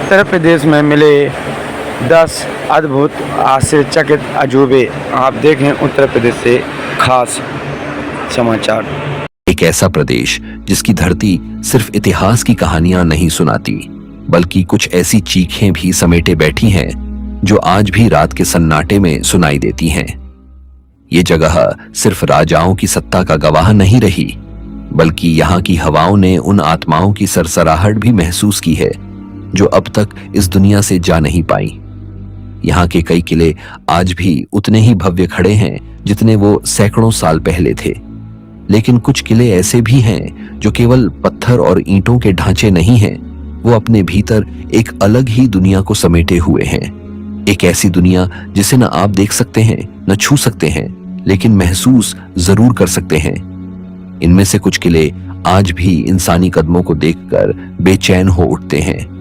उत्तर प्रदेश में मिले 10 अद्भुत आश्चर्यचकित अजूबे। आप देखें उत्तर प्रदेश से खास समाचार। एक ऐसा प्रदेश जिसकी धरती सिर्फ इतिहास की कहानियां नहीं सुनाती, बल्कि कुछ ऐसी चीखें भी समेटे बैठी हैं जो आज भी रात के सन्नाटे में सुनाई देती हैं। ये जगह सिर्फ राजाओं की सत्ता का गवाह नहीं रही, बल्कि यहाँ की हवाओं ने उन आत्माओं की सरसराहट भी महसूस की है जो अब तक इस दुनिया से जा नहीं पाई। यहाँ के कई किले आज भी उतने ही भव्य खड़े हैं जितने वो सैकड़ों साल पहले थे, लेकिन कुछ किले ऐसे भी हैं जो केवल पत्थर और ईंटों के ढांचे नहीं हैं, वो अपने भीतर एक अलग ही दुनिया को समेटे हुए हैं। एक ऐसी दुनिया जिसे न आप देख सकते हैं, न छू सकते हैं, लेकिन महसूस जरूर कर सकते हैं। इनमें से कुछ किले आज भी इंसानी कदमों को देखकर बेचैन हो उठते हैं।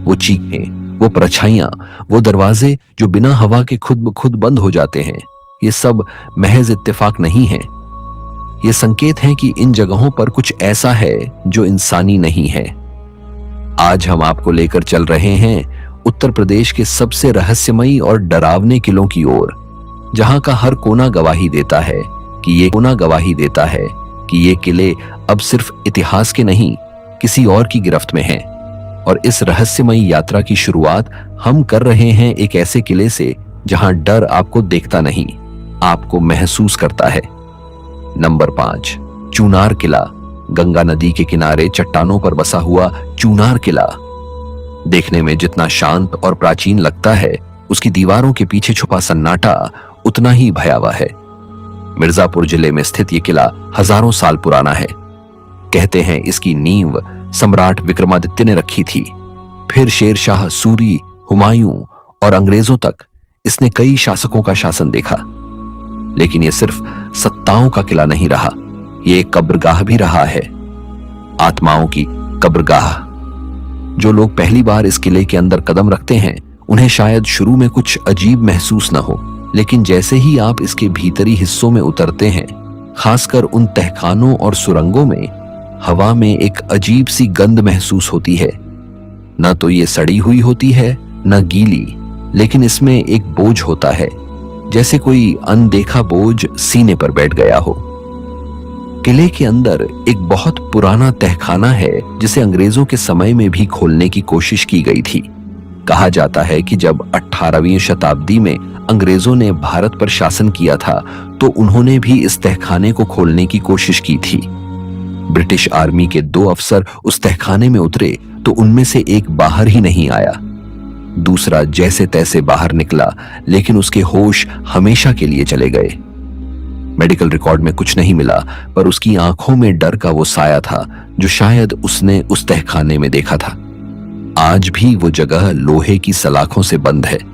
वो चीखें, वो परछाइयां, वो दरवाजे जो बिना हवा के खुद ब खुद बंद हो जाते हैं, ये सब महज इत्तेफाक नहीं है। ये संकेत हैं कि इन जगहों पर कुछ ऐसा है जो इंसानी नहीं है। आज हम आपको लेकर चल रहे हैं उत्तर प्रदेश के सबसे रहस्यमयी और डरावने किलों की ओर, जहां का हर कोना गवाही देता है कि ये किले अब सिर्फ इतिहास के नहीं, किसी और की गिरफ्त में हैं। और इस रहस्यमयी यात्रा की शुरुआत हम कर रहे हैं एक ऐसे किले से जहां डर आपको देखता नहीं, आपको महसूस करता है। नंबर 5, चूनार किला। गंगा नदी के किनारे चट्टानों पर बसा हुआ चूनार किला देखने में जितना शांत और प्राचीन लगता है, उसकी दीवारों के पीछे छुपा सन्नाटा उतना ही भयावह है। मिर्जापुर जिले में स्थित ये किला हजारों साल पुराना है। कहते हैं इसकी नींव सम्राट विक्रमादित्य ने रखी थी। फिर शेरशाह सूरी, हुमायूं और अंग्रेजों तक इसने कई शासकों का शासन देखा। लेकिन यह सिर्फ सत्ताओं का किला नहीं रहा, यह एक कब्रगाह भी रहा है, आत्माओं की कब्रगाह। जो लोग पहली बार इस किले के अंदर कदम रखते हैं, उन्हें शायद शुरू में कुछ अजीब महसूस न हो, लेकिन जैसे ही आप इसके भीतरी हिस्सों में उतरते हैं, खासकर उन तहखानों और सुरंगों में, हवा में एक अजीब सी गंध महसूस होती है। न तो ये सड़ी हुई होती है, न गीली, लेकिन इसमें एक बोझ होता है, जैसे कोई अनदेखा बोझ सीने पर बैठ गया हो। किले के अंदर एक बहुत पुराना तहखाना है जिसे अंग्रेजों के समय में भी खोलने की कोशिश की गई थी। कहा जाता है कि जब 18वीं शताब्दी में अंग्रेजों ने भारत पर शासन किया था, तो उन्होंने भी इस तहखाने को खोलने की कोशिश की थी। ब्रिटिश आर्मी के 2 अफसर उस तहखाने में उतरे तो उनमें से एक बाहर ही नहीं आया, दूसरा जैसे तैसे बाहर निकला, लेकिन उसके होश हमेशा के लिए चले गए। मेडिकल रिकॉर्ड में कुछ नहीं मिला, पर उसकी आंखों में डर का वो साया था जो शायद उसने उस तहखाने में देखा था। आज भी वो जगह लोहे की सलाखों से बंद है।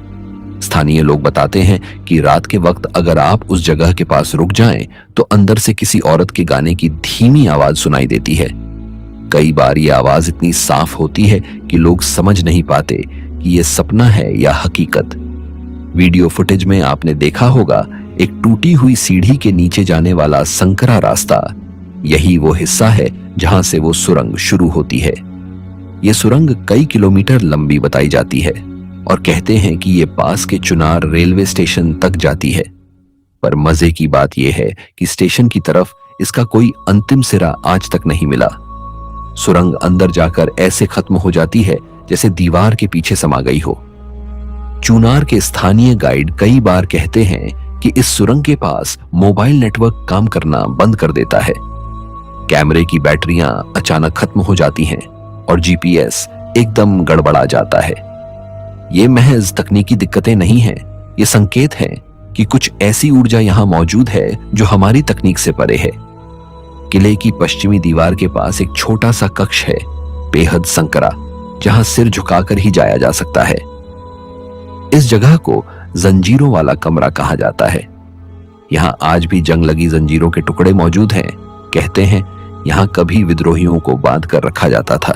स्थानीय लोग बताते हैं कि रात के वक्त अगर आप उस जगह के पास रुक जाएं, तो अंदर से किसी औरत के गाने की धीमी आवाज सुनाई देती है। कई बार ये आवाज इतनी साफ होती है कि लोग समझ नहीं पाते कि ये सपना है या हकीकत। वीडियो फुटेज में आपने देखा होगा एक टूटी हुई सीढ़ी के नीचे जाने वाला संकरा रास्ता। यही वो हिस्सा है जहां से वो सुरंग शुरू होती है। ये सुरंग कई किलोमीटर लंबी बताई जाती है और कहते हैं कि ये पास के चुनार रेलवे स्टेशन तक जाती है। पर मजे की बात यह है कि स्टेशन की तरफ इसका कोई अंतिम सिरा आज तक नहीं मिला। सुरंग अंदर जाकर ऐसे खत्म हो जाती है जैसे दीवार के पीछे समा गई हो। चुनार के स्थानीय गाइड कई बार कहते हैं कि इस सुरंग के पास मोबाइल नेटवर्क काम करना बंद कर देता है, कैमरे की बैटरियां अचानक खत्म हो जाती हैं और जीपीएस एकदम गड़बड़ा जाता है। ये महज तकनीकी दिक्कतें नहीं हैं, ये संकेत हैं कि कुछ ऐसी ऊर्जा यहां मौजूद है जो हमारी तकनीक से परे है। किले की पश्चिमी दीवार के पास एक छोटा सा कक्ष है, बेहद संकरा, जहां सिर झुकाकर ही जाया जा सकता है। इस जगह को जंजीरों वाला कमरा कहा जाता है। यहां आज भी जंग लगी जंजीरों के टुकड़े मौजूद हैं। कहते हैं यहां कभी विद्रोहियों को बांध कर रखा जाता था।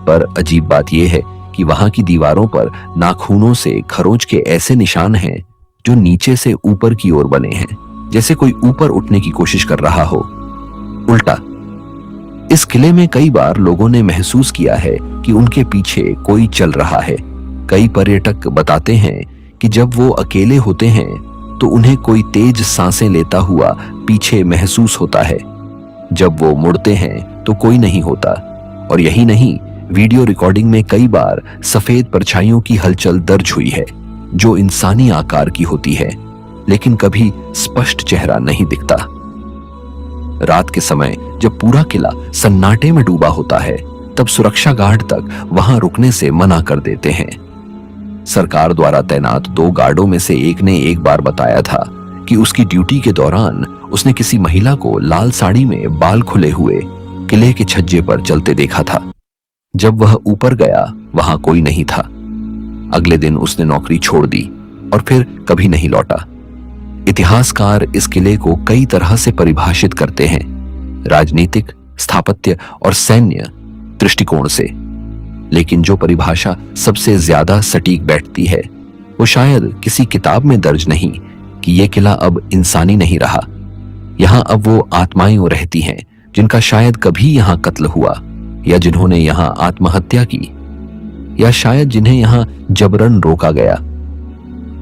पर अजीब बात यह है कि वहां की दीवारों पर नाखूनों से खरोंच के ऐसे निशान हैं जो नीचे से ऊपर की ओर बने हैं, जैसे कोई ऊपर उठने की कोशिश कर रहा हो। उल्टा, इस किले में कई बार लोगों ने महसूस किया है कि उनके पीछे कोई चल रहा है। कई पर्यटक बताते हैं कि जब वो अकेले होते हैं तो उन्हें कोई तेज सांसें लेता हुआ पीछे महसूस होता है। जब वो मुड़ते हैं तो कोई नहीं होता। और यही नहीं, वीडियो रिकॉर्डिंग में कई बार सफेद परछाइयों की हलचल दर्ज हुई है जो इंसानी आकार की होती है, लेकिन कभी स्पष्ट चेहरा नहीं दिखता। रात के समय जब पूरा किला सन्नाटे में डूबा होता है, तब सुरक्षा गार्ड तक वहां रुकने से मना कर देते हैं। सरकार द्वारा तैनात 2 गार्डों में से एक ने एक बार बताया था कि उसकी ड्यूटी के दौरान उसने किसी महिला को लाल साड़ी में बाल खुले हुए किले के छज्जे पर चलते देखा था। जब वह ऊपर गया, वहां कोई नहीं था। अगले दिन उसने नौकरी छोड़ दी और फिर कभी नहीं लौटा। इतिहासकार इस किले को कई तरह से परिभाषित करते हैं, राजनीतिक, स्थापत्य और सैन्य दृष्टिकोण से। लेकिन जो परिभाषा सबसे ज्यादा सटीक बैठती है वो शायद किसी किताब में दर्ज नहीं कि यह किला अब इंसानी नहीं रहा। यहां अब वो आत्माएं रहती हैं जिनका शायद कभी यहां कत्ल हुआ, या जिन्होंने यहां आत्महत्या की, या शायद जिन्हें यहां जबरन रोका गया।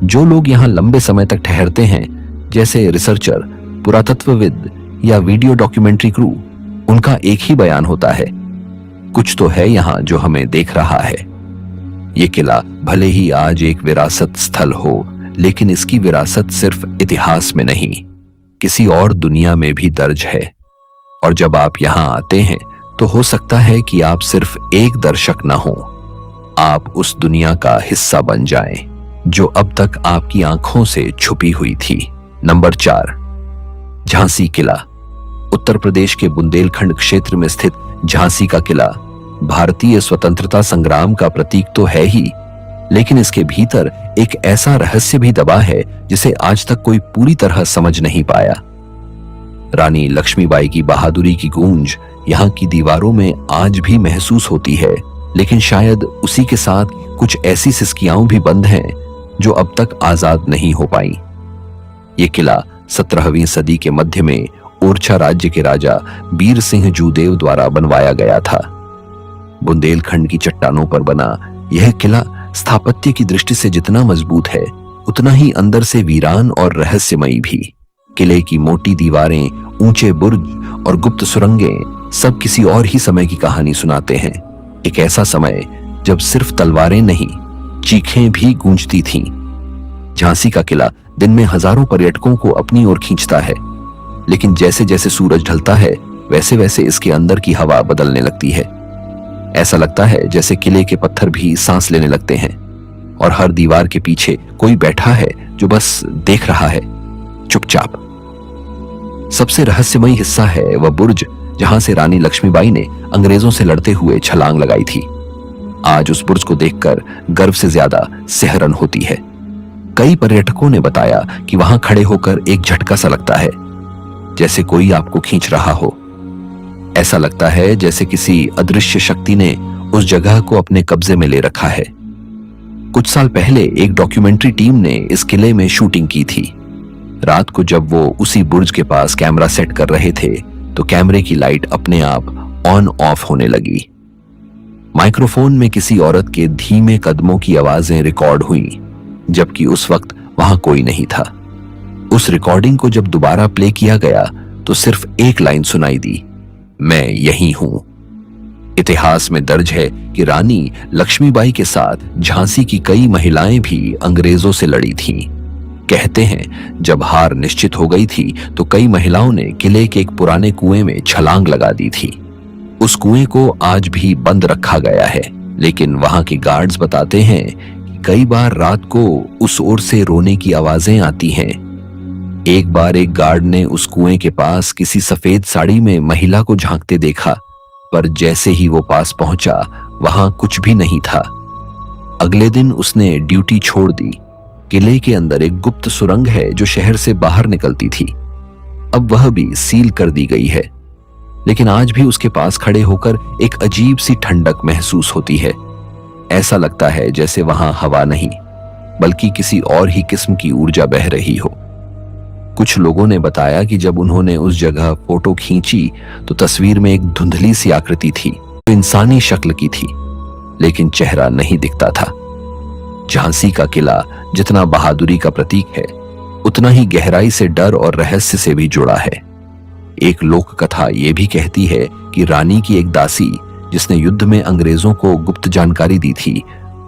जो लोग यहां लंबे समय तक ठहरते हैं, जैसे रिसर्चर, पुरातत्वविद या वीडियो डॉक्यूमेंट्री क्रू, उनका एक ही बयान होता है, कुछ तो है यहां जो हमें देख रहा है। ये किला भले ही आज एक विरासत स्थल हो, लेकिन इसकी विरासत सिर्फ इतिहास में नहीं, किसी और दुनिया में भी दर्ज है। और जब आप यहां आते हैं तो हो सकता है कि आप सिर्फ एक दर्शक न हो, आप उस दुनिया का हिस्सा बन जाएं जो अब तक आपकी आंखों से छुपी हुई थी। नंबर 4, झांसी किला। उत्तर प्रदेश के बुंदेलखंड क्षेत्र में स्थित झांसी का किला भारतीय स्वतंत्रता संग्राम का प्रतीक तो है ही, लेकिन इसके भीतर एक ऐसा रहस्य भी दबा है जिसे आज तक कोई पूरी तरह समझ नहीं पाया। रानी लक्ष्मीबाई की बहादुरी की गूंज यहाँ की दीवारों में आज भी महसूस होती है, लेकिन शायद उसी के साथ कुछ ऐसी सिसकियां भी बंद हैं जो अब तक आजाद नहीं हो पाई। ये किला 17वीं सदी के मध्य में ओरछा राज्य के राजा बीर सिंह जूदेव द्वारा बनवाया गया था। बुंदेलखंड की चट्टानों पर बना यह किला स्थापत्य की दृष्टि से जितना मजबूत है, उतना ही अंदर से वीरान और रहस्यमयी भी। किले की मोटी दीवारें, ऊंचे बुर्ज और गुप्त सुरंगें सब किसी और ही समय की कहानी सुनाते हैं। एक ऐसा समय जब सिर्फ तलवारें नहीं, चीखें भी गूंजती थीं। झांसी का किला दिन में हजारों पर्यटकों को अपनी ओर खींचता है, लेकिन जैसे जैसे सूरज ढलता है वैसे वैसे इसके अंदर की हवा बदलने लगती है। ऐसा लगता है जैसे किले के पत्थर भी सांस लेने लगते हैं और हर दीवार के पीछे कोई बैठा है जो बस देख रहा है, चुपचाप। सबसे रहस्यमयी हिस्सा है वह बुर्ज जहां से रानी लक्ष्मीबाई ने अंग्रेजों से लड़ते हुए छलांग लगाई थी। आज उस बुर्ज को देखकर गर्व से ज्यादा सिहरन होती है। कई पर्यटकों ने बताया कि वहां खड़े होकर एक झटका सा लगता है, जैसे कोई आपको खींच रहा हो। ऐसा लगता है जैसे किसी अदृश्य शक्ति ने उस जगह को अपने कब्जे में ले रखा है। कुछ साल पहले एक डॉक्यूमेंट्री टीम ने इस किले में शूटिंग की थी। रात को जब वो उसी बुर्ज के पास कैमरा सेट कर रहे थे तो कैमरे की लाइट अपने आप ऑन ऑफ होने लगी। माइक्रोफोन में किसी औरत के धीमे कदमों की आवाजें रिकॉर्ड हुई, जबकि उस वक्त वहां कोई नहीं था। उस रिकॉर्डिंग को जब दोबारा प्ले किया गया तो सिर्फ एक लाइन सुनाई दी, मैं यही हूं। इतिहास में दर्ज है कि रानी लक्ष्मीबाई के साथ झांसी की कई महिलाएं भी अंग्रेजों से लड़ी थीं। कहते हैं जब हार निश्चित हो गई थी तो कई महिलाओं ने किले के एक पुराने कुएं में छलांग लगा दी थी। उस कुएं को आज भी बंद रखा गया है, लेकिन वहां के गार्ड्स बताते हैं कि कई बार रात को उस ओर से रोने की आवाजें आती हैं। एक बार एक गार्ड ने उस कुएं के पास किसी सफेद साड़ी में महिला को झांकते देखा, पर जैसे ही वो पास पहुंचा वहां कुछ भी नहीं था। अगले दिन उसने ड्यूटी छोड़ दी। किले के अंदर एक गुप्त सुरंग है जो शहर से बाहर निकलती थी, अब वह भी सील कर दी गई है, लेकिन आज भी उसके पास खड़े होकर एक अजीब सी ठंडक महसूस होती है। ऐसा लगता है जैसे वहां हवा नहीं, बल्कि किसी और ही किस्म की ऊर्जा बह रही हो। कुछ लोगों ने बताया कि जब उन्होंने उस जगह फोटो खींची तो तस्वीर में एक धुंधली सी आकृति थी जो इंसानी शक्ल की थी, लेकिन चेहरा नहीं दिखता था। झांसी का किला जितना बहादुरी का प्रतीक है, उतना ही गहराई से डर और रहस्य से भी जुड़ा है। एक लोक कथा यह भी कहती है कि रानी की एक दासी जिसने युद्ध में अंग्रेजों को गुप्त जानकारी दी थी,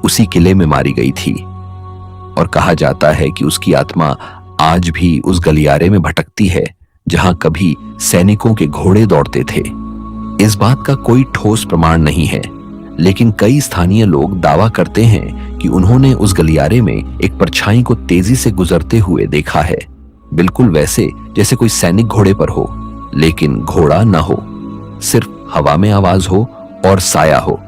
उसी किले में मारी गई थी और कहा जाता है कि उसकी आत्मा आज भी उस गलियारे में भटकती है जहां कभी सैनिकों के घोड़े दौड़ते थे। इस बात का कोई ठोस प्रमाण नहीं है, लेकिन कई स्थानीय लोग दावा करते हैं कि उन्होंने उस गलियारे में एक परछाई को तेजी से गुजरते हुए देखा है, बिल्कुल वैसे जैसे कोई सैनिक घोड़े पर हो, लेकिन घोड़ा न हो, सिर्फ हवा में आवाज हो और साया हो।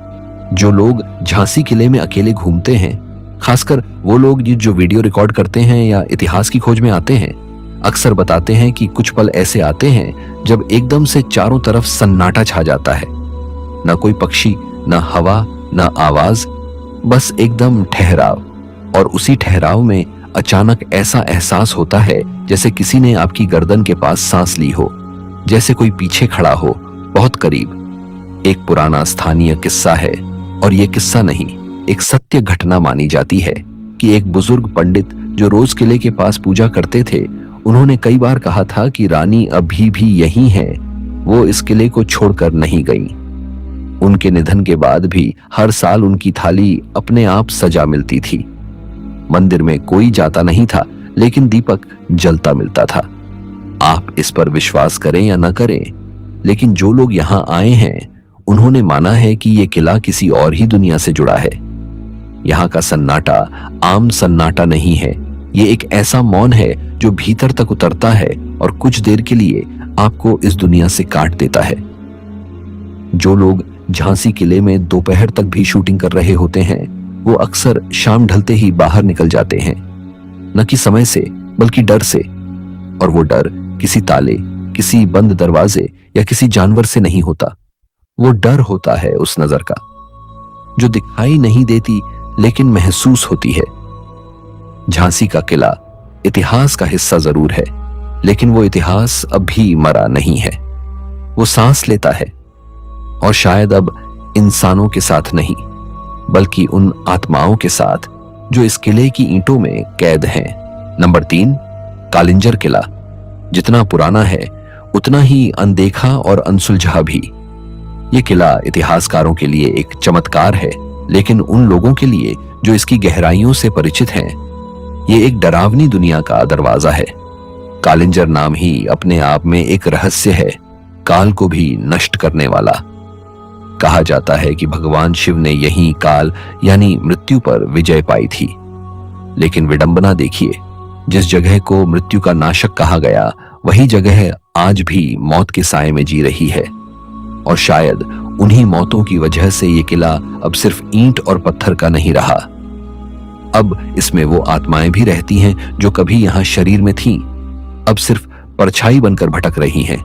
जो लोग झांसी किले में अकेले घूमते हैं, खासकर वो लोग जो वीडियो रिकॉर्ड करते हैं या इतिहास की खोज में आते हैं, अक्सर बताते हैं कि कुछ पल ऐसे आते हैं जब एकदम से चारों तरफ सन्नाटा छा जाता है। न कोई पक्षी, न हवा, न आवाज, बस एकदम ठहराव। और उसी ठहराव में अचानक ऐसा एहसास होता है जैसे किसी ने आपकी गर्दन के पास सांस ली हो, जैसे कोई पीछे खड़ा हो, बहुत करीब। एक पुराना स्थानीय किस्सा है, और यह किस्सा नहीं, एक सत्य घटना मानी जाती है कि एक बुजुर्ग पंडित जो रोज किले के पास पूजा करते थे, उन्होंने कई बार कहा था कि रानी अभी भी यही है, वो इस किले को छोड़कर नहीं गई। उनके निधन के बाद भी हर साल उनकी थाली अपने आप सजा मिलती थी। मंदिर में कोई जाता नहीं था, लेकिन दीपक जलता मिलता था। आप इस पर विश्वास करें या न करें, लेकिन जो लोग यहां आए हैं उन्होंने माना है कि यह किला किसी और ही दुनिया से जुड़ा है। यहाँ का सन्नाटा आम सन्नाटा नहीं है, ये एक ऐसा मौन है जो भीतर तक उतरता है और कुछ देर के लिए आपको इस दुनिया से काट देता है। जो लोग झांसी किले में दोपहर तक भी शूटिंग कर रहे होते हैं, वो अक्सर शाम ढलते ही बाहर निकल जाते हैं, न कि समय से बल्कि डर से। और वो डर किसी ताले, किसी बंद दरवाजे या किसी जानवर से नहीं होता। वो डर होता है उस नजर का जो दिखाई नहीं देती लेकिन महसूस होती है। झांसी का किला इतिहास का हिस्सा जरूर है, लेकिन वो इतिहास अभी मरा नहीं है। वो सांस लेता है, और शायद अब इंसानों के साथ नहीं, बल्कि उन आत्माओं के साथ जो इस किले की ईंटों में कैद हैं। नंबर 3, कालिंजर किला। जितना पुराना है उतना ही अनदेखा और अनसुलझा भी। ये किला इतिहासकारों के लिए एक चमत्कार है, लेकिन उन लोगों के लिए जो इसकी गहराइयों से परिचित हैं, ये एक डरावनी दुनिया का दरवाजा है। कालिंजर नाम ही अपने आप में एक रहस्य है, काल को भी नष्ट करने वाला। कहा जाता है कि भगवान शिव ने यही काल यानी मृत्यु पर विजय पाई थी। लेकिन विडंबना देखिए, जिस जगह को मृत्यु का नाशक कहा गया, वही जगह आज भी मौत के साए में जी रही है। और शायद उन्हीं मौतों की वजह से ये किला अब सिर्फ ईंट और पत्थर का नहीं रहा। अब इसमें वो आत्माएं भी रहती हैं जो कभी यहां शरीर में थीं, अब सिर्फ परछाई बनकर भटक रही हैं।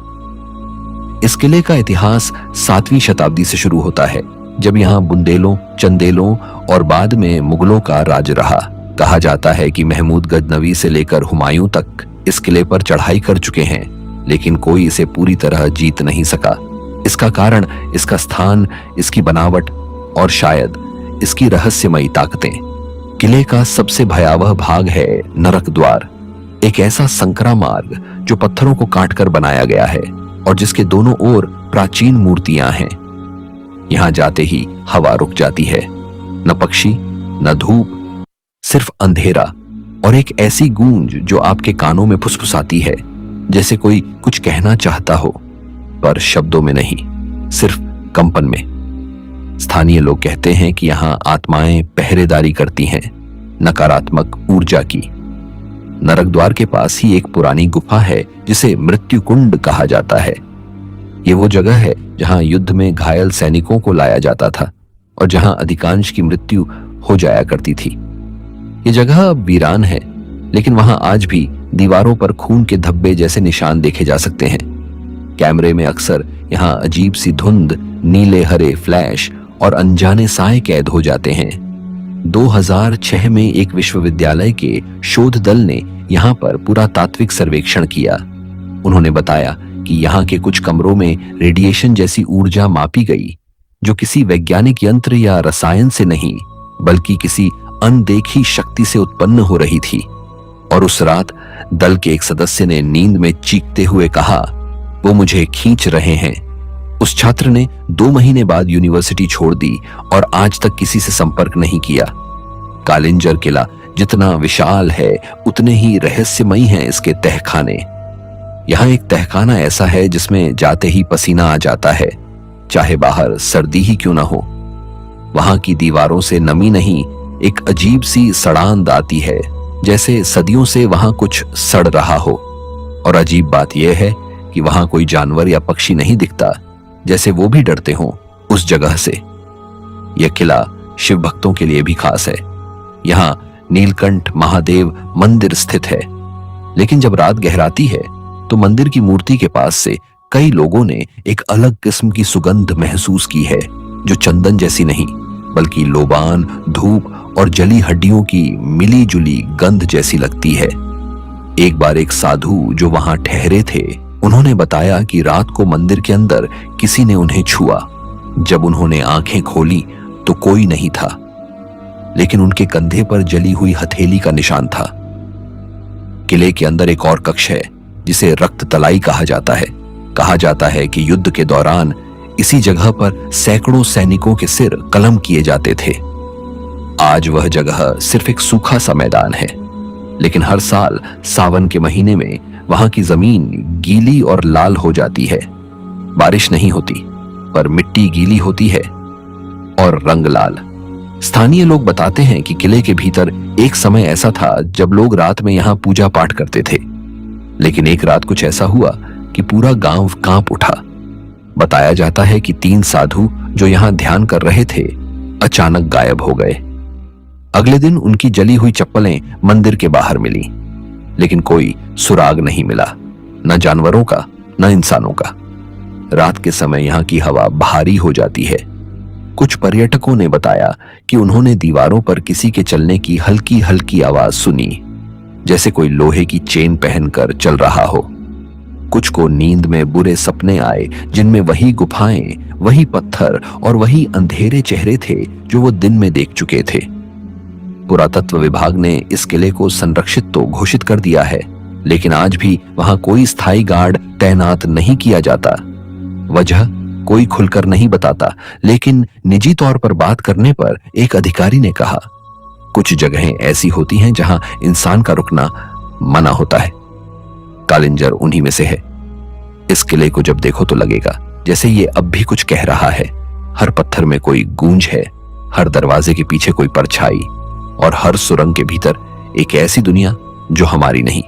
इस किले का इतिहास 7वीं शताब्दी से शुरू होता है, जब यहां बुंदेलों, चंदेलों और बाद में मुगलों का राज रहा। कहा जाता है कि महमूद गजनवी से लेकर हुमायूं तक इस किले पर चढ़ाई कर चुके हैं, लेकिन कोई इसे पूरी तरह जीत नहीं सका। इसका कारण इसका स्थान, इसकी बनावट और शायद इसकी रहस्यमयी ताकतें। किले का सबसे भयावह भाग है नरक द्वार, एक ऐसा संकरा मार्ग जो पत्थरों को काटकर बनाया गया है और जिसके दोनों ओर प्राचीन मूर्तियां हैं। यहां जाते ही हवा रुक जाती है, न पक्षी, न धूप, सिर्फ अंधेरा और एक ऐसी गूंज जो आपके कानों में फुसफुसाती है, जैसे कोई कुछ कहना चाहता हो, पर शब्दों में नहीं, सिर्फ कंपन में। स्थानीय लोग कहते हैं कि यहां आत्माएं पहरेदारी करती हैं, नकारात्मक ऊर्जा की। नरक द्वार के पास ही एक पुरानी गुफा है जिसे मृत्यु कुंड कहा जाता है। ये वो जगह है जहां युद्ध में घायल सैनिकों को लाया जाता था और जहां अधिकांश की मृत्यु हो जाया करती थी। ये जगह अब वीरान है, लेकिन वहां आज भी दीवारों पर खून के धब्बे जैसे निशान देखे जा सकते हैं। कैमरे में अक्सर यहां अजीब सी धुंध, नीले हरे फ्लैश और अनजाने साए कैद हो जाते हैं। 2006 में एक विश्वविद्यालय के शोध दल ने यहाँ पर पुरातात्विक सर्वेक्षण किया। उन्होंने बताया कि यहाँ के कुछ कमरों में रेडिएशन जैसी ऊर्जा मापी गई, जो किसी वैज्ञानिक यंत्र या रसायन से नहीं बल्कि किसी अनदेखी शक्ति से उत्पन्न हो रही थी। और उस रात दल के एक सदस्य ने नींद में चीखते हुए कहा, वो मुझे खींच रहे हैं। उस छात्र ने 2 महीने बाद यूनिवर्सिटी छोड़ दी और आज तक किसी से संपर्क नहीं किया। कालिंजर किला जितना विशाल है उतने ही रहस्यमयी हैं इसके तहखाने। यहाँ एक तहखाना ऐसा है जिसमें जाते ही पसीना आ जाता है, चाहे बाहर सर्दी ही क्यों ना हो। वहां की दीवारों से नमी नहीं, एक अजीब सी सड़ांध आती है, जैसे सदियों से वहां कुछ सड़ रहा हो। और अजीब बात यह है कि वहां कोई जानवर या पक्षी नहीं दिखता, जैसे वो भी डरते हों उस जगह से। यह किला शिव भक्तों के लिए भी खास है। यहाँ नीलकंठ महादेव मंदिर स्थित है, लेकिन जब रात गहराती है तो मंदिर की मूर्ति के पास से कई लोगों ने एक अलग किस्म की सुगंध महसूस की है, जो चंदन जैसी नहीं बल्कि लोबान, धूप और जली हड्डियों की मिली जुली गंध जैसी लगती है। एक बार एक साधु जो वहां ठहरे थे, उन्होंने बताया कि रात को मंदिर के अंदर किसी ने उन्हें छुआ। जब उन्होंने आंखें खोली तो कोई नहीं था, लेकिन उनके कंधे पर जली हुई हथेली का निशान था। किले के अंदर एक और कक्ष है जिसे रक्त तलाई कहा जाता है। कहा जाता है कि युद्ध के दौरान इसी जगह पर सैकड़ों सैनिकों के सिर कलम किए जाते थे। आज वह जगह सिर्फ एक सूखा सा मैदान है, लेकिन हर साल सावन के महीने में वहां की जमीन गीली और लाल हो जाती है। बारिश नहीं होती, पर मिट्टी गीली होती है और रंग लाल। स्थानीय लोग बताते हैं कि किले के भीतर एक समय ऐसा था जब लोग रात में यहाँ पूजा पाठ करते थे, लेकिन एक रात कुछ ऐसा हुआ कि पूरा गांव कांप उठा। बताया जाता है कि 3 साधु जो यहाँ ध्यान कर रहे थे अचानक गायब हो गए। अगले दिन उनकी जली हुई चप्पलें मंदिर के बाहर मिली, लेकिन कोई सुराग नहीं मिला, न जानवरों का न इंसानों का। रात के समय यहाँ की हवा भारी हो जाती है। कुछ पर्यटकों ने बताया कि उन्होंने दीवारों पर किसी के चलने की हल्की हल्की आवाज सुनी, जैसे कोई लोहे की चेन पहनकर चल रहा हो। कुछ को नींद में बुरे सपने आए जिनमें वही गुफाएं, वही पत्थर और वही अंधेरे चेहरे थे जो वो दिन में देख चुके थे। पुरातत्व विभाग ने इस किले को संरक्षित तो घोषित कर दिया है, लेकिन आज भी वहां कोई स्थायी गार्ड तैनात नहीं किया जाता। वजह कोई खुलकर नहीं बताता, लेकिन निजी तौर पर बात करने पर एक अधिकारी ने कहा, कुछ जगहें ऐसी होती हैं जहां इंसान का रुकना मना होता है। कालिंजर उन्हीं में से है। इस किले को जब देखो तो लगेगा जैसे ये अब भी कुछ कह रहा है। हर पत्थर में कोई गूंज है, हर दरवाजे के पीछे कोई परछाई, और हर सुरंग के भीतर एक ऐसी दुनिया जो हमारी नहीं।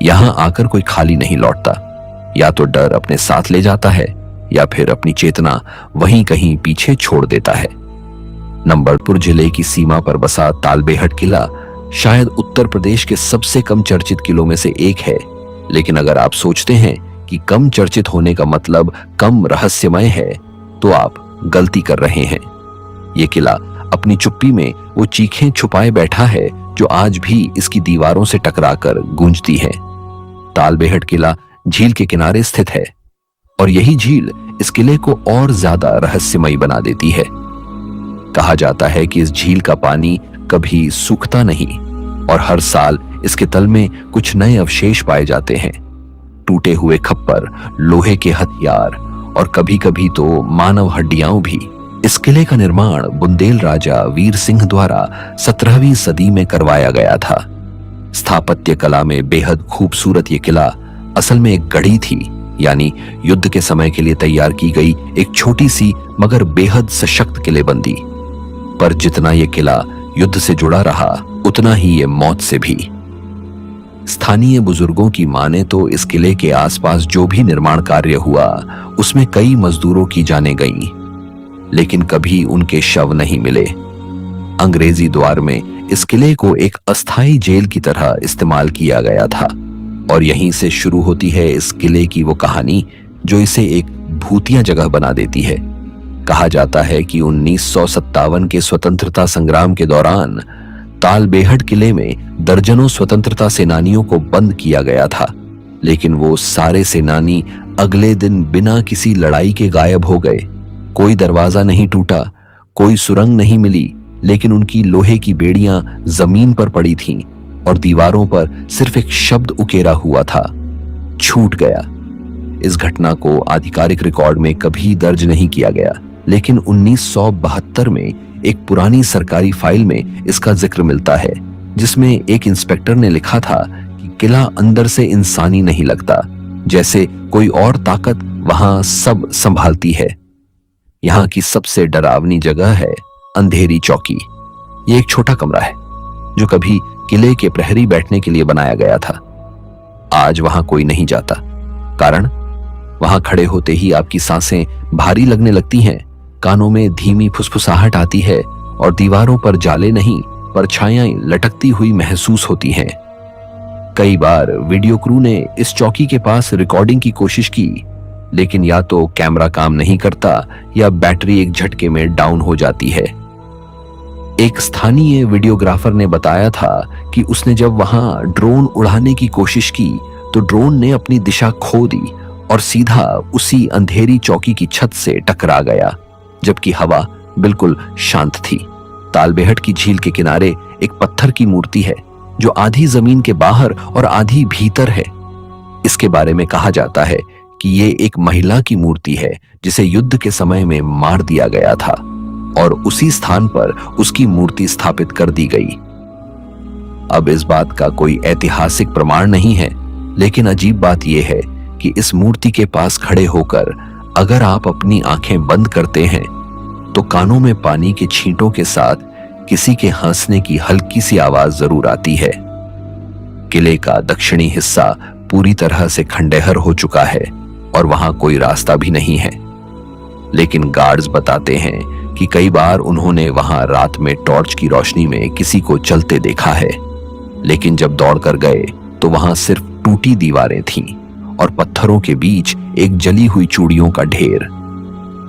यहां आकर कोई खाली नहीं लौटता। या तो डर अपने साथ ले जाता है या फिर अपनी चेतना वहीं कहीं पीछे छोड़ देता है। नंबरपुर जिले की सीमा पर बसा तालबेहट किला शायद उत्तर प्रदेश के सबसे कम चर्चित किलों में से एक है, लेकिन अगर आप सोचते हैं कि कम चर्चित होने का मतलब कम रहस्यमय है, तो आप गलती कर रहे हैं। ये किला अपनी चुप्पी में वो चीखें छुपाए बैठा है जो आज भी इसकी दीवारों से टकराकर गूंजती है। तालबेहट किला झील के किनारे स्थित है, और यही झील इस किले को और ज्यादा रहस्यमयी बना देती है। कहा जाता है कि इस झील का पानी कभी सूखता नहीं, और हर साल इसके तल में कुछ नए अवशेष पाए जाते हैं। टूटे हुए खप्पर, लोहे के हथियार और कभी कभी तो मानव हड्डियां भी। इस किले का निर्माण बुंदेल राजा वीर सिंह द्वारा 17वीं सदी में करवाया गया था। स्थापत्य कला में बेहद खूबसूरत ये किला असल में एक गढ़ी थी, यानी युद्ध के समय के लिए तैयार की गई एक छोटी सी मगर बेहद सशक्त किलेबंदी। पर जितना ये किला युद्ध से जुड़ा रहा, उतना ही ये मौत से भी। स्थानीय बुजुर्गों की माने तो इस किले के आसपास जो भी निर्माण कार्य हुआ उसमें कई मजदूरों की जानें गईं, लेकिन कभी उनके शव नहीं मिले। अंग्रेजी द्वार में इस किले को एक अस्थायी जेल की तरह इस्तेमाल किया गया था, और यहीं से शुरू होती है इस किले की वो कहानी जो इसे एक भूतिया जगह बना देती है। कहा जाता है कि 1957 के स्वतंत्रता संग्राम के दौरान तालबेहट किले में दर्जनों स्वतंत्रता सेनानियों को बंद किया गया था, लेकिन वो सारे सेनानी अगले दिन बिना किसी लड़ाई के गायब हो गए। कोई दरवाजा नहीं टूटा, कोई सुरंग नहीं मिली, लेकिन उनकी लोहे की बेड़ियां जमीन पर पड़ी थीं और दीवारों पर सिर्फ एक शब्द उकेरा हुआ था, छूट गया। इस घटना को आधिकारिक रिकॉर्ड में कभी दर्ज नहीं किया गया, लेकिन 1972 में एक पुरानी सरकारी फाइल में इसका जिक्र मिलता है, जिसमें एक इंस्पेक्टर ने लिखा था कि किला अंदर से इंसानी नहीं लगता, जैसे कोई और ताकत वहां सब संभालती है। यहाँ की सबसे डरावनी जगह है अंधेरी चौकी। ये एक छोटा कमरा है जो कभी किले के प्रहरी बैठने के लिए बनाया गया था। आज वहां कोई नहीं जाता, कारण वहां खड़े होते ही आपकी सांसें भारी लगने लगती हैं, कानों में धीमी फुसफुसाहट आती है और दीवारों पर जाले नहीं परछाइयां लटकती हुई महसूस होती हैं। कई बार वीडियो क्रू ने इस चौकी के पास रिकॉर्डिंग की कोशिश की, लेकिन या तो कैमरा काम नहीं करता या बैटरी एक झटके में डाउन हो जाती है। एक स्थानीय वीडियोग्राफर ने बताया था कि उसने जब वहां ड्रोन उड़ाने की कोशिश की तो ड्रोन ने अपनी दिशा खो दी और सीधा उसी अंधेरी चौकी की छत से टकरा गया, जबकि हवा बिल्कुल शांत थी। तालबेहट की झील के किनारे एक पत्थर की मूर्ति है जो आधी जमीन के बाहर और आधी भीतर है। इसके बारे में कहा जाता है कि ये एक महिला की मूर्ति है जिसे युद्ध के समय में मार दिया गया था और उसी स्थान पर उसकी मूर्ति स्थापित कर दी गई। अब इस बात का कोई ऐतिहासिक प्रमाण नहीं है, लेकिन अजीब बात यह है कि इस मूर्ति के पास खड़े होकर अगर आप अपनी आंखें बंद करते हैं तो कानों में पानी के छींटों के साथ किसी के हंसने की हल्की सी आवाज जरूर आती है। किले का दक्षिणी हिस्सा पूरी तरह से खंडहर हो चुका है और वहां कोई रास्ता भी नहीं है, लेकिन गार्ड्स बताते हैं कि कई बार उन्होंने वहां रात में टॉर्च की रोशनी में किसी को चलते देखा है, लेकिन जब दौड़कर गए तो वहां सिर्फ टूटी दीवारें थीं और पत्थरों के बीच एक जली हुई चूड़ियों का ढेर।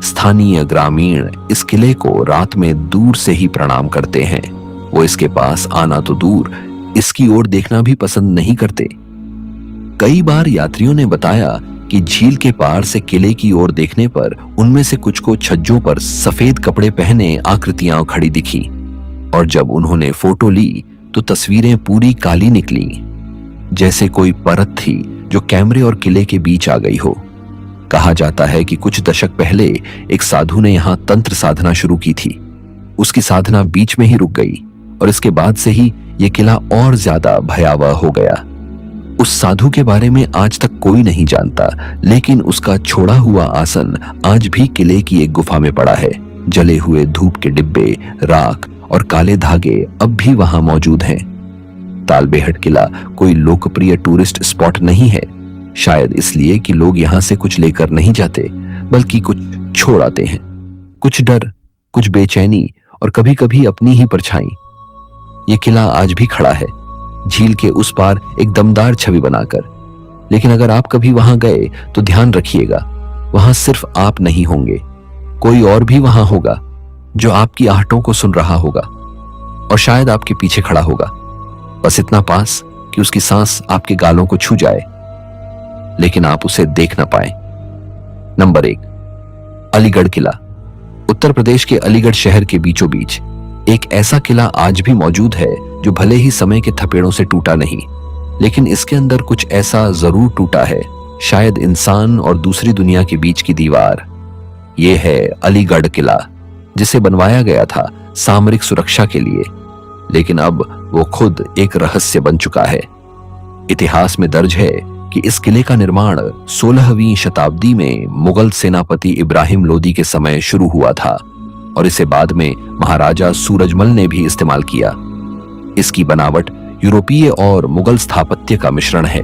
स्थानीय ग्रामीण इस किले को रात में दूर से ही प्रणाम करते हैं। वो इसके पास आना तो दूर, इसकी ओर देखना भी पसंद नहीं करते। कई बार यात्रियों ने बताया कि झील के पार से किले की ओर देखने पर उनमें से कुछ को छज्जों पर सफेद कपड़े पहने आकृतियां खड़ी दिखी, और जब उन्होंने फोटो ली तो तस्वीरें पूरी काली निकली, जैसे कोई परत थी जो कैमरे और किले के बीच आ गई हो। कहा जाता है कि कुछ दशक पहले एक साधु ने यहां तंत्र साधना शुरू की थी। उसकी साधना बीच में ही रुक गई और इसके बाद से ही यह किला और ज्यादा भयावह हो गया। उस साधु के बारे में आज तक कोई नहीं जानता, लेकिन उसका छोड़ा हुआ आसन आज भी किले की एक गुफा में पड़ा है। जले हुए धूप के डिब्बे, राख और काले धागे अब भी वहां मौजूद हैं। तालबेहट किला कोई लोकप्रिय टूरिस्ट स्पॉट नहीं है, शायद इसलिए कि लोग यहां से कुछ लेकर नहीं जाते, बल्कि कुछ छोड़ आते हैं। कुछ डर, कुछ बेचैनी और कभी कभी अपनी ही परछाई। ये किला आज भी खड़ा है, झील के उस पार एक दमदार छवि बनाकर। लेकिन अगर आप कभी वहां गए तो ध्यान रखिएगा, वहां सिर्फ आप नहीं होंगे, कोई और भी वहां होगा जो आपकी आहटों को सुन रहा होगा और शायद आपके पीछे खड़ा होगा, बस इतना पास कि उसकी सांस आपके गालों को छू जाए, लेकिन आप उसे देख ना पाए। नंबर 1, अलीगढ़ किला। उत्तर प्रदेश के अलीगढ़ शहर के बीचों बीच एक ऐसा किला आज भी मौजूद है जो भले ही समय के थपेड़ों से टूटा नहीं, लेकिन इसके अंदर कुछ ऐसा जरूर टूटा है, शायद इंसान और दूसरी दुनिया के बीच की दीवार। यह है अलीगढ़ किला, जिसे बनवाया गया था सामरिक सुरक्षा के लिए, लेकिन अब वो खुद एक रहस्य बन चुका है। इतिहास में दर्ज है कि इस किले का निर्माण 16वीं शताब्दी में मुगल सेनापति इब्राहिम लोदी के समय शुरू हुआ था और इसे बाद में महाराजा सूरजमल ने भी इस्तेमाल किया। इसकी बनावट यूरोपीय और मुगल स्थापत्य का मिश्रण है।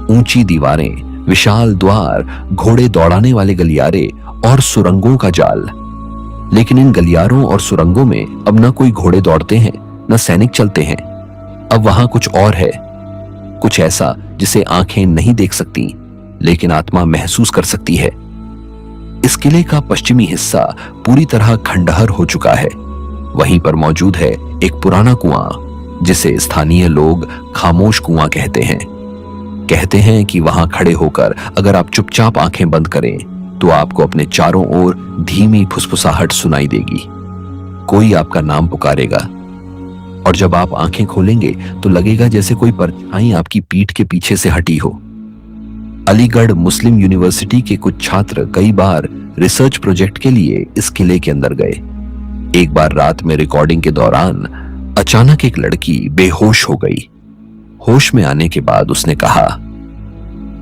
ऊंची दीवारें, विशाल द्वार, घोड़े दौड़ाने वाले गलियारे और सुरंगों का जाल। लेकिन इन गलियारों और सुरंगों में अब न कोई घोड़े दौड़ते हैं, न सैनिक चलते हैं। अब वहां कुछ और है, कुछ ऐसा जिसे आंखें नहीं देख सकती, लेकिन आत्मा महसूस कर सकती है। इस किले का पश्चिमी हिस्सा पूरी तरह खंडहर हो चुका है। वहीं पर मौजूद है एक पुराना कुआं जिसे स्थानीय लोग खामोश कुआं कहते हैं। कहते हैं कि वहां खड़े होकर अगर आप चुपचाप आंखें बंद करें तो आपको अपने चारों ओर धीमी फुसफुसाहट सुनाई देगी। कोई आपका नाम पुकारेगा और जब आप आंखें खोलेंगे तो लगेगा जैसे कोई परछाई आपकी पीठ के पीछे से हटी हो। अलीगढ़ मुस्लिम यूनिवर्सिटी के कुछ छात्र कई बार रिसर्च प्रोजेक्ट के लिए इस किले के अंदर गए। एक बार रात में रिकॉर्डिंग के दौरान अचानक एक लड़की बेहोश हो गई। होश में आने के बाद उसने कहा,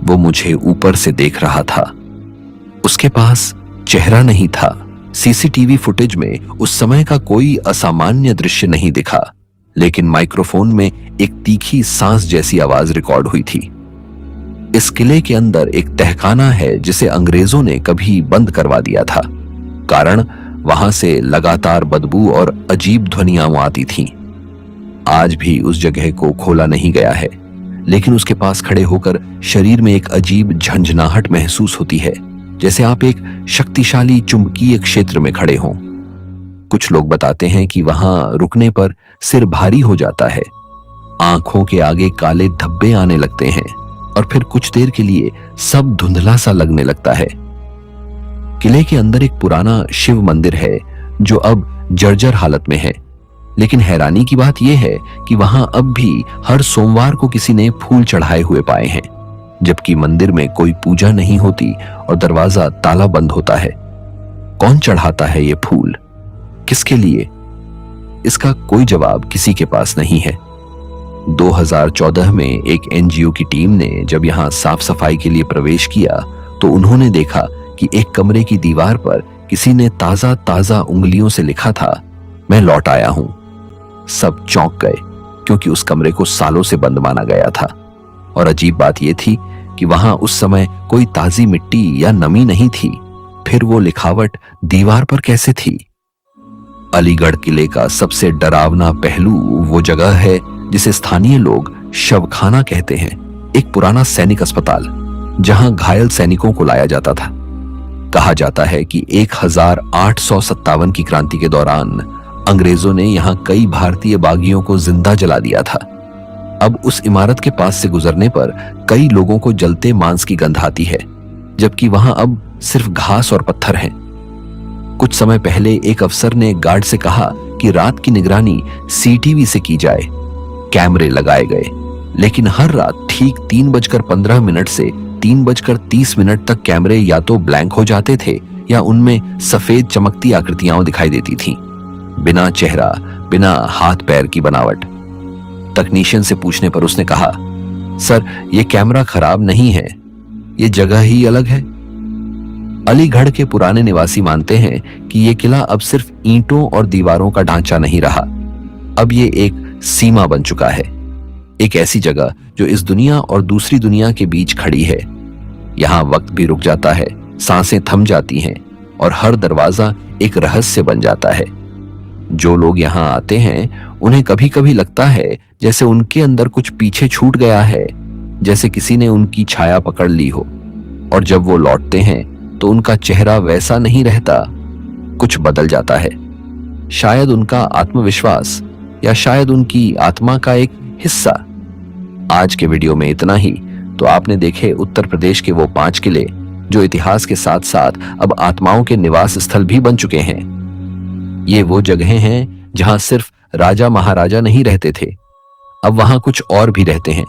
वो मुझे ऊपर से देख रहा था। उसके पास चेहरा नहीं था। सीसीटीवी फुटेज में उस समय का कोई असामान्य दृश्य नहीं दिखा, लेकिन माइक्रोफोन में एक तीखी सांस जैसी आवाज रिकॉर्ड हुई थी। इस किले के अंदर एक तहखाना है जिसे अंग्रेजों ने कभी बंद करवा दिया था। कारण वहां से लगातार बदबू और अजीब ध्वनियां आती थीं। आज भी उस जगह को खोला नहीं गया है, लेकिन उसके पास खड़े होकर शरीर में एक अजीब झंझनाहट महसूस होती है, जैसे आप एक शक्तिशाली चुंबकीय क्षेत्र में खड़े हों। कुछ लोग बताते हैं कि वहां रुकने पर सिर भारी हो जाता है, आंखों के आगे काले धब्बे आने लगते हैं और फिर कुछ देर के लिए सब धुंधला सा लगने लगता है। किले के अंदर एक पुराना शिव मंदिर है जो अब जर्जर हालत में है, लेकिन हैरानी की बात यह है कि वहां अब भी हर सोमवार को किसी ने फूल चढ़ाए हुए पाए हैं, जबकि मंदिर में कोई पूजा नहीं होती और दरवाजा ताला बंद होता है। कौन चढ़ाता है ये फूल, किसके लिए? इसका कोई जवाब किसी के पास नहीं है। 2014 में एक एनजीओ की टीम ने जब यहां साफ सफाई के लिए प्रवेश किया तो उन्होंने देखा कि एक कमरे की दीवार पर किसी ने ताजा ताजा उंगलियों से लिखा था, मैं लौट आया हूं। सब चौंक गए क्योंकि उस कमरे को सालों से बंद माना गया था और अजीब बात यह थी कि वहां उस समय कोई ताजी मिट्टी या नमी नहीं थी। फिर वो लिखावट दीवार पर कैसे थी? अलीगढ़ किले का सबसे डरावना पहलू वो जगह है जिसे स्थानीय लोग शवखाना कहते हैं। एक पुराना सैनिक अस्पताल जहां घायल सैनिकों को लाया जाता था। कहा जाता है कि 1857 की क्रांति के दौरान अंग्रेजों ने यहां कई भारतीय बागियों को जिंदा जला दिया था। अब उस इमारत के पास से गुजरने पर कई लोगों को जलते मांस की गंध आती है, जबकि वहां अब सिर्फ घास और पत्थर हैं। कुछ समय पहले एक अफसर ने गार्ड से कहा कि रात की निगरानी सीटीवी से की जाए। कैमरे लगाए गए, लेकिन हर रात ठीक 3:15 से 3:30 तक कैमरे या तो ब्लैंक हो जाते थे या उनमें सफेद चमकती आकृतियां दिखाई देती थीं, बिना चेहरा, बिना हाथ पैर की बनावट। तकनीशियन से पूछने पर उसने कहा, सर ये कैमरा खराब नहीं है, ये जगह ही अलग है। अलीगढ़ के पुराने निवासी मानते हैं कि यह किला अब सिर्फ ईंटों और दीवारों का ढांचा नहीं रहा, अब ये एक सीमा बन चुका है, एक ऐसी जगह जो इस दुनिया और दूसरी दुनिया के बीच खड़ी है। यहां वक्त भी रुक जाता है, सांसें थम जाती हैं और हर दरवाजा एक रहस्य बन जाता है। जो लोग यहां आते हैं उन्हें कभी कभी लगता है जैसे उनके अंदर कुछ पीछे छूट गया है, जैसे किसी ने उनकी छाया पकड़ ली हो। और जब वो लौटते हैं तो उनका चेहरा वैसा नहीं रहता, कुछ बदल जाता है। शायद उनका आत्मविश्वास या शायद उनकी आत्मा का एक हिस्सा। आज के वीडियो में इतना ही। तो आपने देखे उत्तर प्रदेश के वो 5 किले जो इतिहास के साथ साथ अब आत्माओं के निवास स्थल भी बन चुके हैं। ये वो जगहें हैं जहां सिर्फ राजा महाराजा नहीं रहते थे, अब वहां कुछ और भी रहते हैं,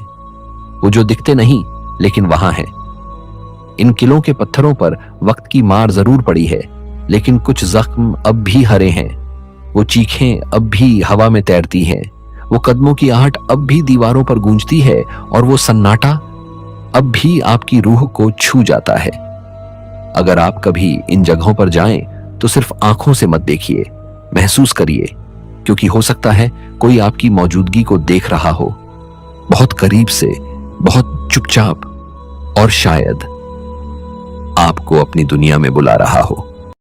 वो जो दिखते नहीं लेकिन वहां हैं। इन किलों के पत्थरों पर वक्त की मार जरूर पड़ी है, लेकिन कुछ जख्म अब भी हरे हैं, वो चीखें अब भी हवा में तैरती हैं, वो कदमों की आहट अब भी दीवारों पर गूंजती है और वो सन्नाटा अब भी आपकी रूह को छू जाता है। अगर आप कभी इन जगहों पर जाएं तो सिर्फ आंखों से मत देखिए, महसूस करिए, क्योंकि हो सकता है कोई आपकी मौजूदगी को देख रहा हो, बहुत करीब से, बहुत चुपचाप, और शायद आपको अपनी दुनिया में बुला रहा हो।